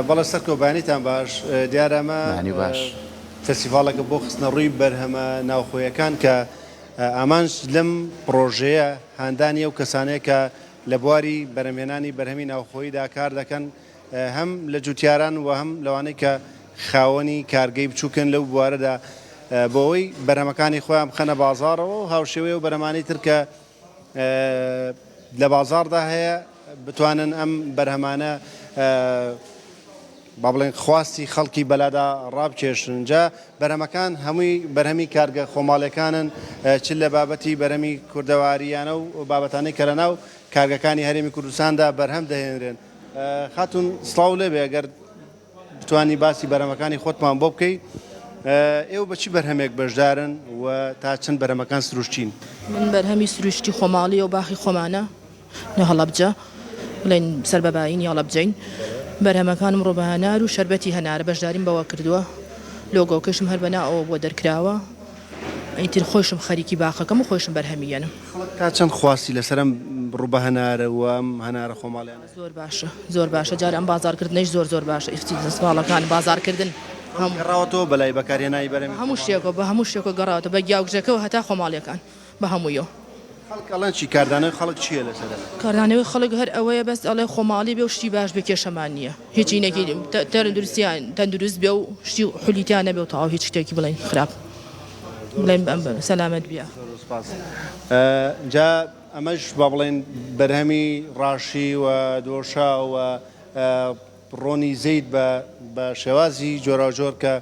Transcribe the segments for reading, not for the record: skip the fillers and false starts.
بەڵێ سەرکۆبانیتان باش دیارەمە فستیڤالێکە بۆ خستنە ڕووی بەرهەمە ناوخۆیەکان کە ئامانج لەم پرۆژەیە هاندانی ئەو کەسانەیە کە لە بواری بەرهەمهێنانی بەرهەمی ناوخۆییدا کار دەکەن هەم لە جوتیاران و هەم لەوانەی کە خاوەنی کارگەی بچووکن لەو بوارەدا بۆەوەی بەرهەمەکانی خۆیان بخەنە بازاڕەوە و هاوشێوەیە و بەرهەمانی تر کە لە بازاڕدا هەیە بتوانن ئەم بەرهەمانە با بڵێن خواستی خەڵکی بەلادا ڕابکێشن جا بەرهەمەکان هەمووی بەرهەمی کارگە خۆماڵیەکانن چ لە بابەتی بەرهەمی کوردەواریانە و بابەتانەی کە لەناو کارگەکانی هەرێمی کوردستاندا بەرهەم دەهێنرێن خاتون سڵاو لێبێ ئەگەر بتوانی باسی بەرهەمەکانی خۆتمان بۆ بکەی ئێوە بەچی بەرهەمێک بەشدارن و تا چەند بەرهەمەکان سروشتین من بەرهەمی سروشتی خۆماڵی و باخی خۆمانە لە هەڵەبجە بڵێن سەر بەباین یاڵە بجین بەرهەمەکانم ڕۆبەهەنار و شەربەتی هەنارە بەشداریم بەوە کردووە لۆگۆکەشم هەر بەناوەوە بۆ دەرکراوە ئیتر خۆشم خەریکی باخەکەم و خۆشم بەرهەمیێنم تا چەند خواستی لەسەرم ڕوبە هەنارە و ئەم هەنارە خۆماڵیانە زۆر باشە جارە ئەم بازارکردنەش زۆر باشە ئیفتی دەستماڵەکان بازارکردن گەڕاوەتەوە بەلای بەکارهێنانی بەرهەمی هەموو شتێکەوە بە هەموو شتێکەوە گەڕاوەتە بە گیاوگژەکەەوە هەتا خۆماڵیەکان بە هەموویەوە خەڵکەڵەن چی کاردانە خەڵک چییە لەسەر کاردانەوەی خەڵک هەر ئەوەیە بەس ئەڵێ خۆماڵی بێ و شتی باش بێ کێشەمان نییە هیچی نەکی تەندروستیان تەندروست بێ و شتی حولیتیان نەبێ و تەواو هیچ شتێکی بڵێن خراپ بڵێن سەلامەت بیا جا ئەمەش با بڵێن بەرهەمی ڕاشی و دۆشا و ڕۆنی زەید بە شێوازی جۆراوجۆر کە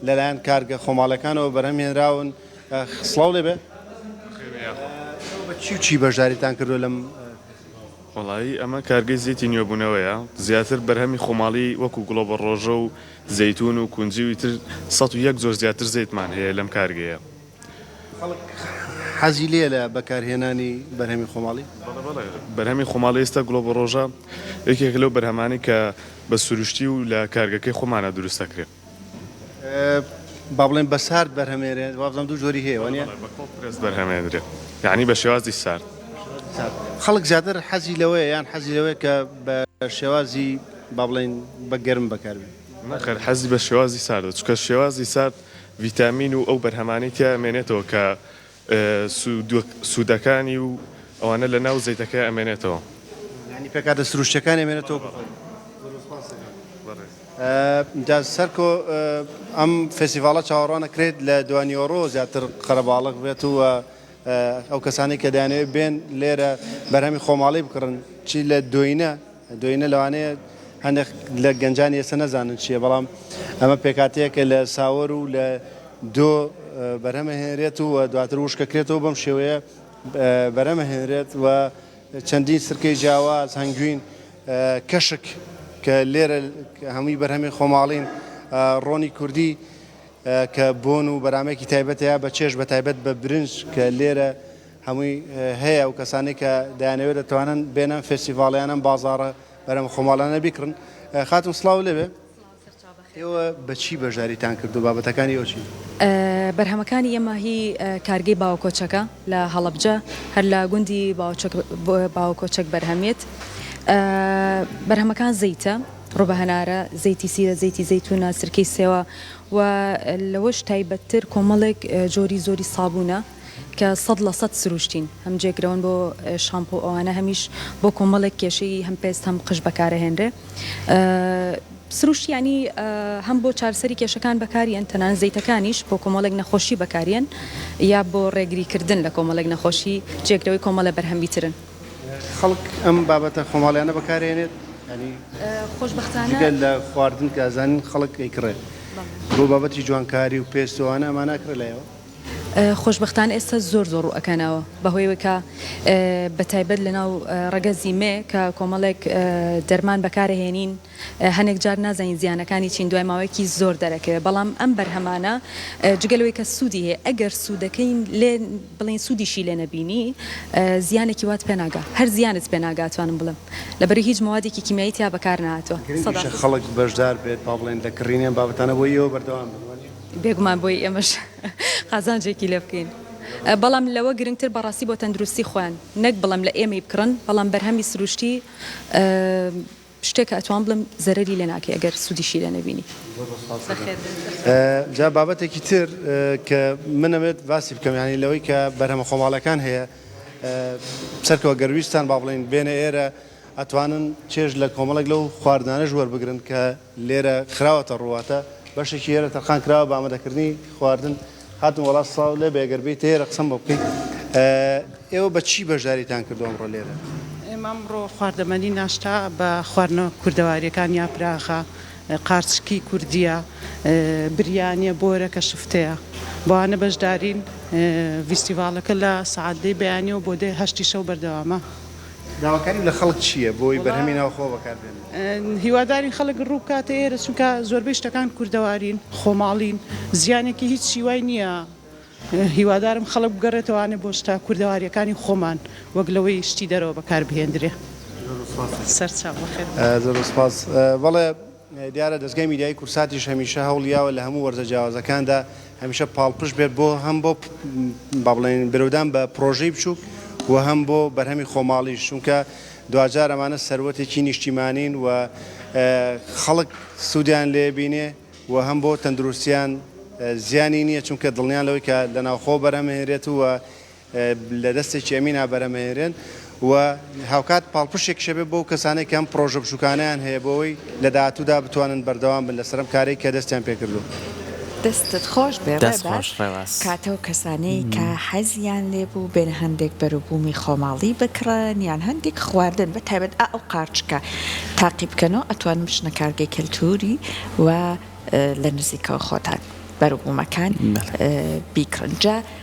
لەلایەن کارگە خۆماڵەکانەوە بەرهەمهێنراون سڵاو لێبێ چی بەشداریتان کردو لەم وڵایی ئەمە کارگەی زیتی نوێبوونەوەیە زیاتر بەرهەمی خۆماڵی وەکو گوڵۆبە ڕۆژە و زەیتون و کونجی تر 101 زۆر زیاتر زەیتمان هەیە لەم کارگەیە حەزی لێ لە بەکارهێنانی بەرهەمی خۆماڵی بەرهەمی خۆماڵی ئێستا گوڵۆبە ڕۆژە یەکێک لەو بەرهەمانی کە بە سروشتی و لە کارگەکەی خۆمانە دروست دەکرێت با بڵێن بە سارد بەرهەمێنێت وابزانام دوو جۆری هەیە وانە بەرهەمێنرێت یعنی بە شێوازی سارد خەڵک زیاتر حەزی لەوەیە یان حەزی لەوەیە کە بە شێوازی با بڵێن بە گەرم بەکاربێت نەخێر حەزی بە شێوازی ساردە چونکە شێوازی سارد ڤیتامین و ئەو بەرهەمانەی تیا ئەمێنێتەوە کە سوودەکانی و ئەوانە لە ناو زەیتەکەی ئەمێنێتەوە ینی پێکاتە سروشتەکانی ئەمێنێتەوە سەرکۆ ئەم فستیڤالە چاوەڕوانە کرێت لە دوانیۆڕۆ زیاتر قەرەباڵق بێت و ئەو کەسانی کە دەیانەوێت بێن لێرە بەرهەمی خۆماڵی بکڕن چی لە دوینە لەوانەیە هەندێک لە گەنجانی ئێستا نەزانن چییە بەڵام ئەمە پێکاتەیەکە لە ساوەر و لە دۆ بەرهەمە هێنرێت و دواتر وشکەکرێتەوە بەم شێوەیە بەرهەمە هێنرێت و چەندین سرکەی جیاواز هەنگوین کەشک کە لێرە هەمووی بەرهەمی خۆماڵین ڕۆنی کوردی کە بۆن و بەرامێکی تایبەتەیە بە چێژ بە تایبەت بە برنج کە لێرە هەمووی هەیە و کەسانی کە دەیانەوێت دەتوانن بێنن فستیڤاڵیانم بازاڕە بەرەم خۆماڵانە بیکڕن خاتم سڵاو لێبێ ئێوە بەچی بەشداریتان کرد و بابەتەکانی ئەوچی بەرهەمەکانی ئێمە هی کارگەی باوکۆچەکە لە هەڵەبجە هەر لە گوندی باوکۆچەک بەرهەمێت بەرهەمەکان زەیتە ڕۆبە هەنارە زەیتی سیرە زەیتی زەیتونە سرکەی سێوە و لەوەش تایبەتتر کۆمەڵێک جۆری زۆری سابوونە کە 100% سروشتین هەم جێگرەوەن بۆ شامپۆ ئەوانە هەمیش بۆ کۆمەڵێک کێشەی هەم پێست هەم قش بەکارەهێنرێ سروشتیانی هەم بۆ چارسەری کێشەکان بەکارێن تەنان زەیتەکانیش بۆ کۆمەڵێک نەخۆشی بەکارێن یا بۆ ڕێگریکردن لە کۆمەڵێک نەخۆشی جێگرەوەی کۆمەڵە بەرهەمبیترن خەڵک ئەم بابەتە خۆماڵیانە بەکارێنێت خۆشبەختانە لە خواردن کازانین خەڵک ئەیکڕێت بۆ بابەتی جوانکاری و پێستوانە ئەمان ناکرێت لایەوە خۆشببختان ئێستا زۆر ئەکەنەوە بەهۆیەوە کە بە تایبەت لەناو ڕەگەزی مێ کە کۆمەڵێک دەرمان بەکارهێنین هەنێک جار نازانین زیانەکانی چین دوای ماوەیەکی زۆر دەرەکەوێت بەڵام ئەم بەرهەمانە جگەلەوەی کە سوودی هەیە ئەگەر سوودەکەین لێ بڵین سوودیشی لێ نەبینی زیانێکی وات پێناگا هەر زیانت پێناگاتوانم بڵم لەبەری هیچ موادێکی کیمیایی تیا بەکار نهاتوە خەڵک بەشدار بێت با بڵێن لە کڕینیان بابەتانە بۆ ئێوە بەردەوام بێگومان بۆی ئێمەش قازانجێکی لێ بکەین بەڵام لەوە گرنگتر بەڕاستی بۆ تەندروستی خۆیان نەک بڵم لە ئێمەی بکڕن بەڵام بەرهەمی سروشتی شتێک ئەتوان بڵم زەرری لێ ناکە ئەگەر سوودیشی لە نەبینی. جا بابەتێکی تر کە منەوێت باسی بکەم یانی لەوەی کە بەرهەمە خۆماڵەکان هەیە سەرکەوە گەرویستان با بڵین بێنە ئێرە ئەتوانن چێژ لە کۆمەڵێک لەو خواردانە ژوەر بگرن کە لێرە خراوەتە ڕواتە بەشێکی ئێرە تەرخان کراوە بە ئامادەکردنی خواردن هاتن وڵات ساڵ لێ بێگەربیت ئێرە قسەم بۆ بکەیت ئێوە بە چی بەشداریتان کردو ئەمڕۆ لێرە؟ ئێمە ئەمڕۆ خواردەمەنی ناشتا بە خواردنەوە کوردەواریەکان یا پراخە قارچکی کوردیە بریانە بۆرە کە شفتەیە بۆوانە بەشدارین فیستیڤالەکە لە سعادەی بەیانیەوە بۆ دێ هەشتی شەو بەردەوامە. داواکاری لە خەڵک چییە بۆی بەرهەمی ناوخۆ بەکاربێن؟ هیوادارین خەڵک ڕوو بکاتە ئێرە چونکە زۆربەی شتەکان کوردەوارین خۆماڵین زیانێکی هیچ شیوای نییە. هیوادارم خەڵک بگەڕێتەوانێ بۆ شتا کوردەواریەکانی خۆمان وەک لەوەی شتی دەرەوە بەکاربهێنرێ. زۆر سپاس. بەڵێ دیارە دەستگای میدیایی کورساتیش هەمیشە هەوڵیاوە لە هەموو وەرزە جیاوازەکاندا هەمیشە پاڵپش بێت بۆ هەم بۆ با بڵێن برەودان بە پرۆژەی بچووک و هەم بۆ بەرهەمی خۆماڵیش چونکە دوجار ئەمانە سەروەتێکی نیشتیمانین و خەڵک سوودیان لێ بینێ و هەم بۆ تەندروستیان زیانی نییە چونکە دڵنیان لەوەی کە لە ناوخۆ بەرهەمەهێنرێت و لە دەستێکی ئەمینا بەرهەمەهێنرێن و هاوکات پاڵپشێک شەبێت بۆ کەسانێک کەم پرۆژە بچووکانیان هەیە بۆەوەی لە داهاتوودا بتوانن بەردەوام بن لەسەرم کارێک کە دەستیان پێکردو. دەستت خۆش بێ کاتەوە کەسانەی کە حەزیان لێبوو بێنە هەندێک بەروبوومی خۆماڵی بکڕن یان هەندێک خواردن بە تایبەت ئەو قارچکە تاقی بکەنەوە ئەتوانن بشنە کارگەی کەلتوری و لە نزیکەوە خۆتان بەروبوومەکان بیکڕن. جا